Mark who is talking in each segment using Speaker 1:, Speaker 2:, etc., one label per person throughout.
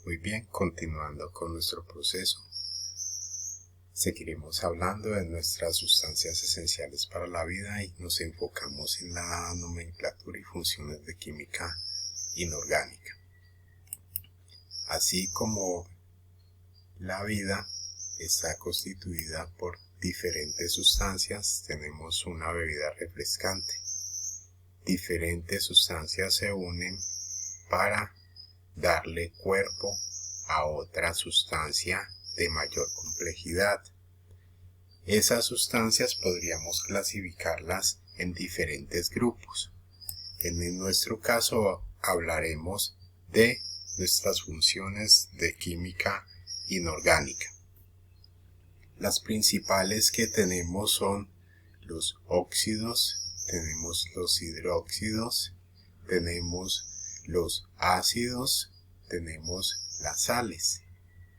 Speaker 1: Muy bien, continuando con nuestro proceso, seguiremos hablando de nuestras sustancias esenciales para la vida y nos enfocamos en la nomenclatura y funciones de química inorgánica. Así como la vida está constituida por diferentes sustancias, tenemos una bebida refrescante. Diferentes sustancias se unen para darle cuerpo a otra sustancia de mayor complejidad. Esas sustancias podríamos clasificarlas en diferentes grupos. En nuestro caso hablaremos de nuestras funciones de química inorgánica. Las principales que tenemos son los óxidos, tenemos los hidróxidos, tenemos los ácidos, tenemos las sales.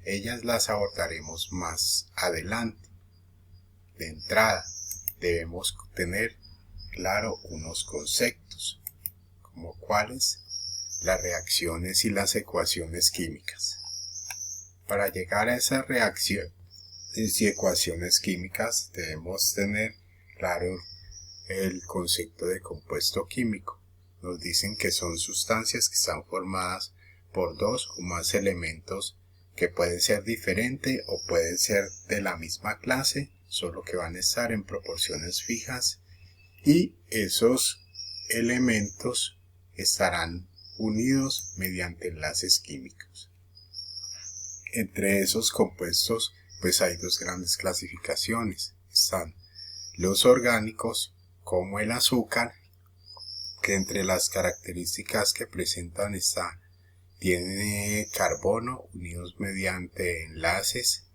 Speaker 1: Ellas las abordaremos más adelante. De entrada, debemos tener claro unos conceptos, como cuáles las reacciones y las ecuaciones químicas. Para llegar a esas reacciones y ecuaciones químicas, debemos tener claro el concepto de compuesto químico. Nos dicen que son sustancias que están formadas por dos o más elementos que pueden ser diferentes o pueden ser de la misma clase, solo que van a estar en proporciones fijas y esos elementos estarán unidos mediante enlaces químicos. Entre esos compuestos pues hay dos grandes clasificaciones. Están los orgánicos como el azúcar, que entre las características que presentan tiene carbono unidos mediante enlaces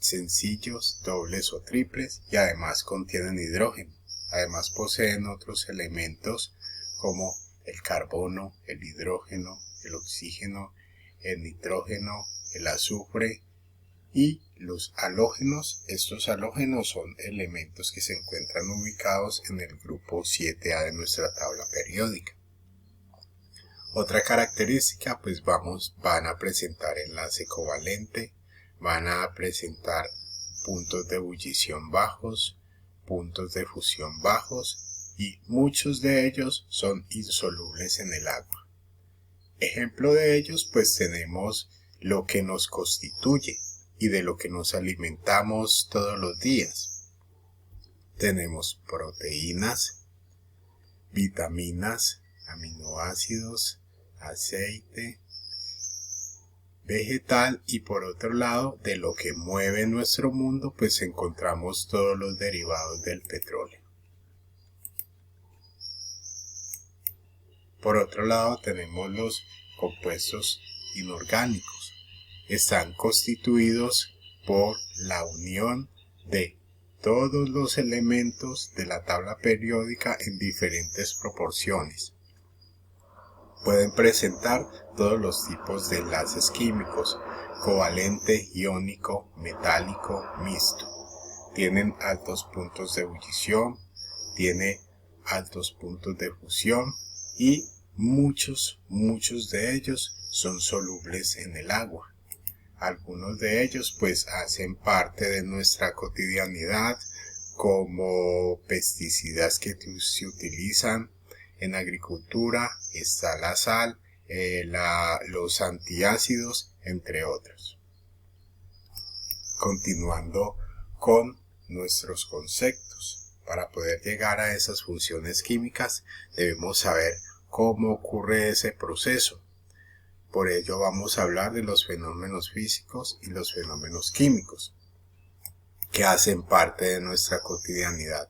Speaker 1: sencillos, dobles o triples, y además contienen hidrógeno. Además poseen otros elementos como el carbono, el hidrógeno, el oxígeno, el nitrógeno, el azufre y los halógenos. Estos halógenos son elementos que se encuentran ubicados en el grupo 7A de nuestra tabla periódica. Otra característica, pues van a presentar enlace covalente, van a presentar puntos de ebullición bajos, puntos de fusión bajos y muchos de ellos son insolubles en el agua. Ejemplo de ellos, pues tenemos lo que nos constituye y de lo que nos alimentamos todos los días. Tenemos proteínas, vitaminas, aminoácidos, aceite vegetal, y por otro lado, de lo que mueve nuestro mundo, pues encontramos todos los derivados del petróleo. Por otro lado, tenemos los compuestos inorgánicos. Están constituidos por la unión de todos los elementos de la tabla periódica en diferentes proporciones. Pueden presentar todos los tipos de enlaces químicos: covalente, iónico, metálico, mixto. Tienen altos puntos de ebullición, tiene altos puntos de fusión y muchos de ellos son solubles en el agua. Algunos de ellos pues hacen parte de nuestra cotidianidad, como pesticidas que se utilizan en agricultura. Está la sal, los antiácidos, entre otros. Continuando con nuestros conceptos. Para poder llegar a esas funciones químicas debemos saber cómo ocurre ese proceso. Por ello vamos a hablar de los fenómenos físicos y los fenómenos químicos que hacen parte de nuestra cotidianidad.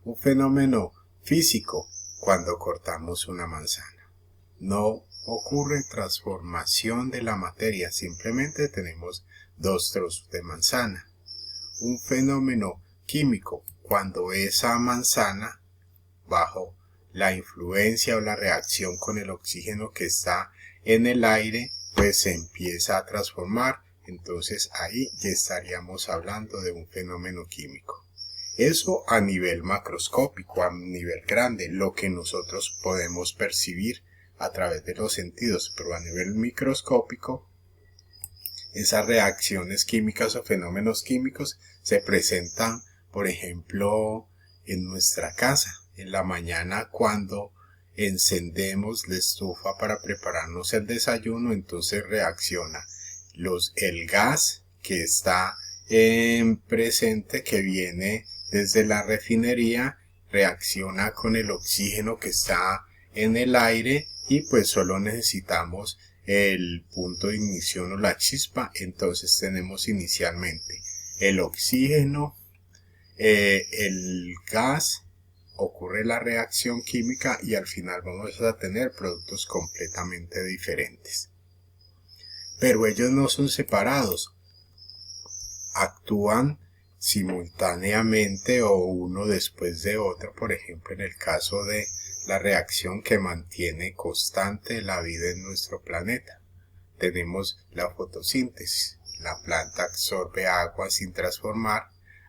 Speaker 1: Un fenómeno físico: cuando cortamos una manzana, no ocurre transformación de la materia, simplemente tenemos dos trozos de manzana. Un fenómeno químico: cuando esa manzana, bajo la influencia o la reacción con el oxígeno que está en el aire, pues se empieza a transformar. Entonces ahí ya estaríamos hablando de un fenómeno químico. Eso a nivel macroscópico, a nivel grande, lo que nosotros podemos percibir a través de los sentidos, pero a nivel microscópico Esas reacciones químicas o fenómenos químicos se presentan, por ejemplo, en nuestra casa. En la mañana, cuando encendemos la estufa para prepararnos el desayuno, entonces reacciona el gas que está presente, que viene desde la refinería, reacciona con el oxígeno que está en el aire y pues solo necesitamos el punto de ignición o la chispa. Entonces tenemos inicialmente el oxígeno, el gas, ocurre la reacción química y al final vamos a tener productos completamente diferentes. Pero ellos no son separados, actúan simultáneamente o uno después de otro. Por ejemplo, en el caso de la reacción que mantiene constante la vida en nuestro planeta, tenemos la fotosíntesis. La planta absorbe agua sin transformar,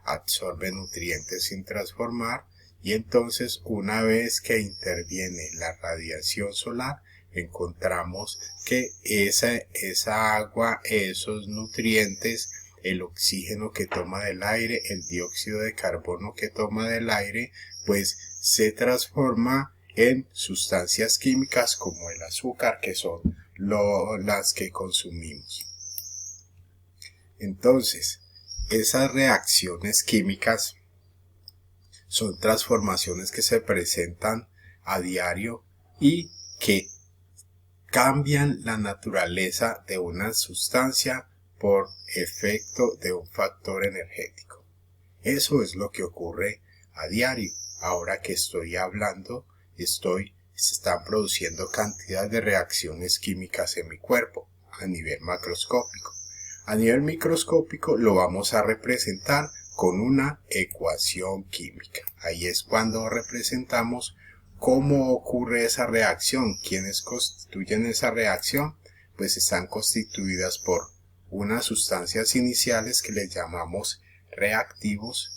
Speaker 1: absorbe nutrientes sin transformar, y entonces una vez que interviene la radiación solar, encontramos que esa agua, esos nutrientes, el oxígeno que toma del aire, el dióxido de carbono que toma del aire, pues se transforma en sustancias químicas como el azúcar, que son las que consumimos. Entonces, esas reacciones químicas son transformaciones que se presentan a diario y que cambian la naturaleza de una sustancia por efecto de un factor energético. Eso es lo que ocurre a diario. Ahora que estoy hablando, se están produciendo cantidad de reacciones químicas en mi cuerpo a nivel macroscópico. A nivel microscópico lo vamos a representar con una ecuación química. Ahí es cuando representamos cómo ocurre esa reacción. ¿Quiénes constituyen esa reacción? Pues están constituidas por unas sustancias iniciales que les llamamos reactivos.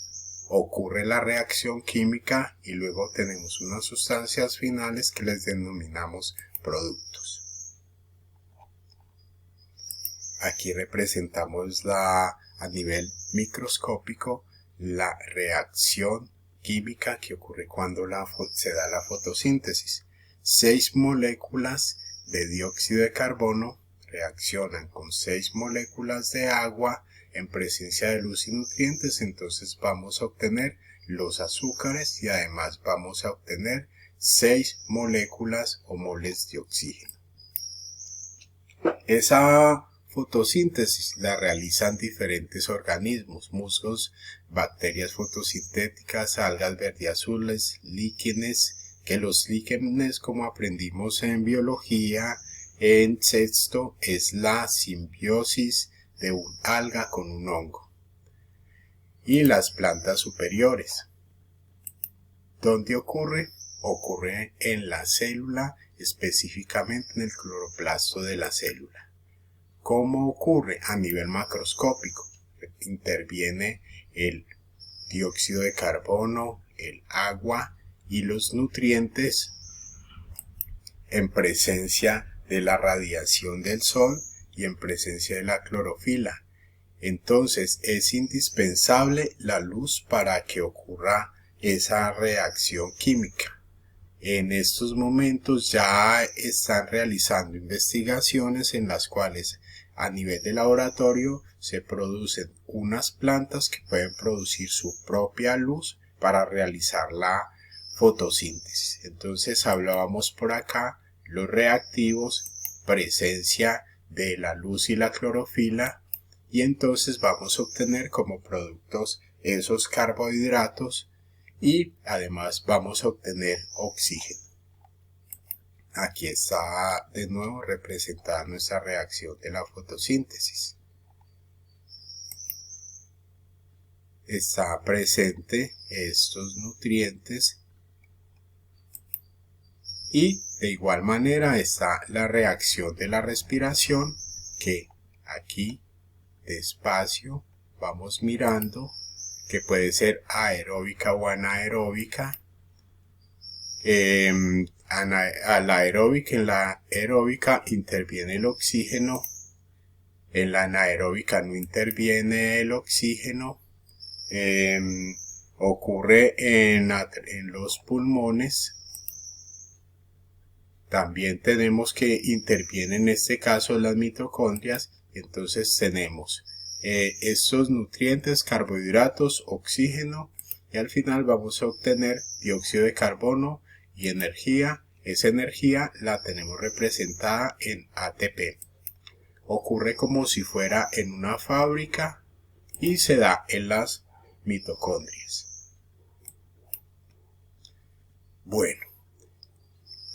Speaker 1: Ocurre la reacción química y luego tenemos unas sustancias finales que les denominamos productos. Aquí representamos a nivel microscópico la reacción química que ocurre cuando se da la fotosíntesis. 6 moléculas de dióxido de carbono reaccionan con 6 moléculas de agua en presencia de luz y nutrientes, entonces vamos a obtener los azúcares y además vamos a obtener 6 moléculas o moles de oxígeno. Esa fotosíntesis la realizan diferentes organismos: musgos, bacterias fotosintéticas, algas verdiazules, líquenes, que los líquenes, como aprendimos en biología en sexto, es la simbiosis de un alga con un hongo. Y las plantas superiores. ¿Dónde ocurre? Ocurre en la célula, específicamente en el cloroplasto de la célula. ¿Cómo ocurre? A nivel macroscópico. Interviene el dióxido de carbono, el agua y los nutrientes en presencia de la radiación del sol y en presencia de la clorofila. Entonces es indispensable la luz para que ocurra esa reacción química. En estos momentos ya están realizando investigaciones en las cuales a nivel de laboratorio se producen unas plantas que pueden producir su propia luz para realizar la fotosíntesis. Entonces hablábamos por acá los reactivos, presencia de la luz y la clorofila, y entonces vamos a obtener como productos esos carbohidratos y además vamos a obtener oxígeno. Aquí está de nuevo representada nuestra reacción de la fotosíntesis. Está presente estos nutrientes y de igual manera está la reacción de la respiración, que aquí despacio vamos mirando, que puede ser aeróbica o anaeróbica. En la aeróbica interviene el oxígeno En la anaeróbica no interviene el oxígeno, ocurre en los pulmones. También tenemos que intervienen en este caso las mitocondrias. Entonces tenemos estos nutrientes, carbohidratos, oxígeno, y al final vamos a obtener dióxido de carbono y energía. Esa energía la tenemos representada en ATP. Ocurre como si fuera en una fábrica y se da en las mitocondrias. Bueno,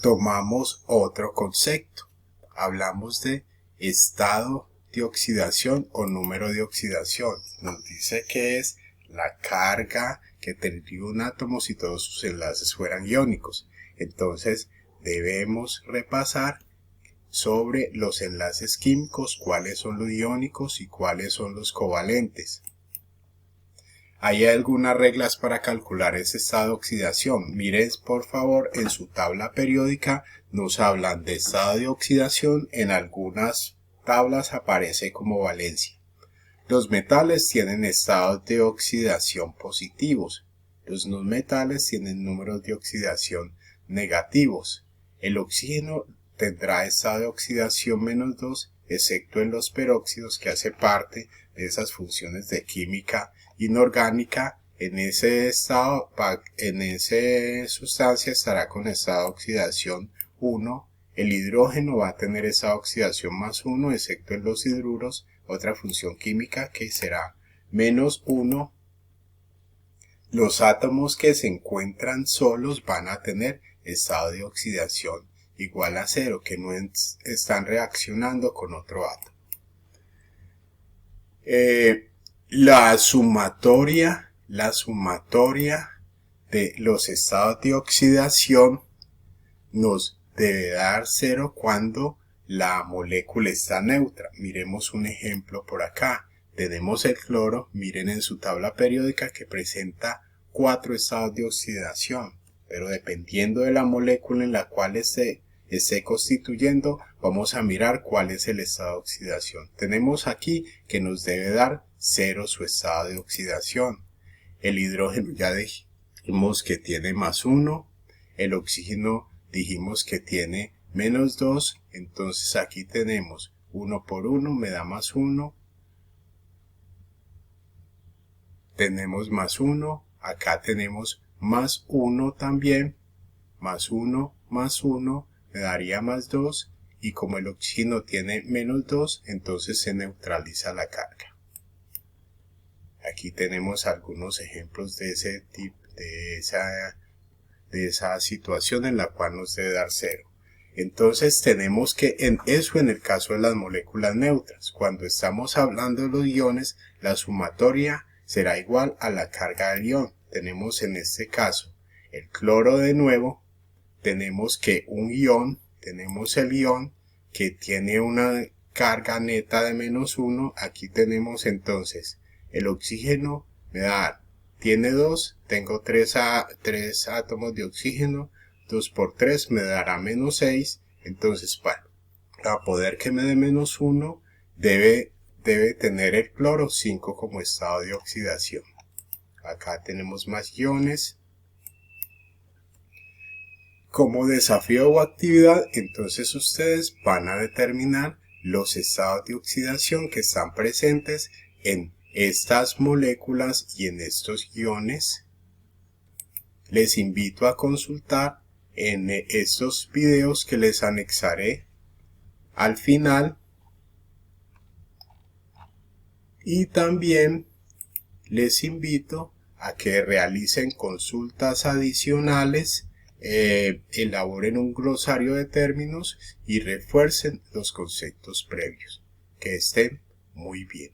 Speaker 1: tomamos otro concepto. Hablamos de estado de oxidación o número de oxidación. Nos dice que es la carga que tendría un átomo si todos sus enlaces fueran iónicos. Entonces debemos repasar sobre los enlaces químicos, cuáles son los iónicos y cuáles son los covalentes. Hay algunas reglas para calcular ese estado de oxidación. Miren por favor en su tabla periódica, nos hablan de estado de oxidación. En algunas tablas aparece como valencia. Los metales tienen estados de oxidación positivos. Los no metales tienen números de oxidación negativos. El oxígeno tendrá estado de oxidación -2, excepto en los peróxidos, que hace parte de esas funciones de química inorgánica. En ese estado, en esa sustancia estará con estado de oxidación 1. El hidrógeno va a tener estado de oxidación +1, excepto en los hidruros, otra función química que será -1. Los átomos que se encuentran solos van a tener estado de oxidación igual a 0, que no están reaccionando con otro átomo. La sumatoria de los estados de oxidación nos debe dar 0 cuando la molécula está neutra. Miremos un ejemplo por acá. Tenemos el cloro, miren en su tabla periódica que presenta 4 estados de oxidación, pero dependiendo de la molécula en la cual esté constituyendo, vamos a mirar cuál es el estado de oxidación. Tenemos aquí que nos debe dar 0 su estado de oxidación. El hidrógeno ya dijimos que tiene +1, el oxígeno dijimos que tiene -2, entonces aquí tenemos 1 por 1 me da +1, tenemos +1, acá tenemos +1 también, +1, +1, me daría +2, y como el oxígeno tiene -2, entonces se neutraliza la carga. Aquí tenemos algunos ejemplos de ese tipo, de esa situación en la cual nos debe dar 0. Entonces tenemos que en el caso de las moléculas neutras. Cuando estamos hablando de los iones, la sumatoria será igual a la carga del ion. Tenemos en este caso el cloro de nuevo. Tenemos que tenemos el ion que tiene una carga neta de -1. Aquí tenemos entonces el oxígeno tiene 2, tengo 3 átomos de oxígeno, 2 por 3 me dará -6, entonces para poder que me dé -1 debe tener el cloro 5 como estado de oxidación. Acá tenemos más iones. Como desafío o actividad, entonces ustedes van a determinar los estados de oxidación que están presentes en estas moléculas y en estos iones. Les invito a consultar en estos videos que les anexaré al final, y también les invito a que realicen consultas adicionales, elaboren un glosario de términos y refuercen los conceptos previos. Que estén muy bien.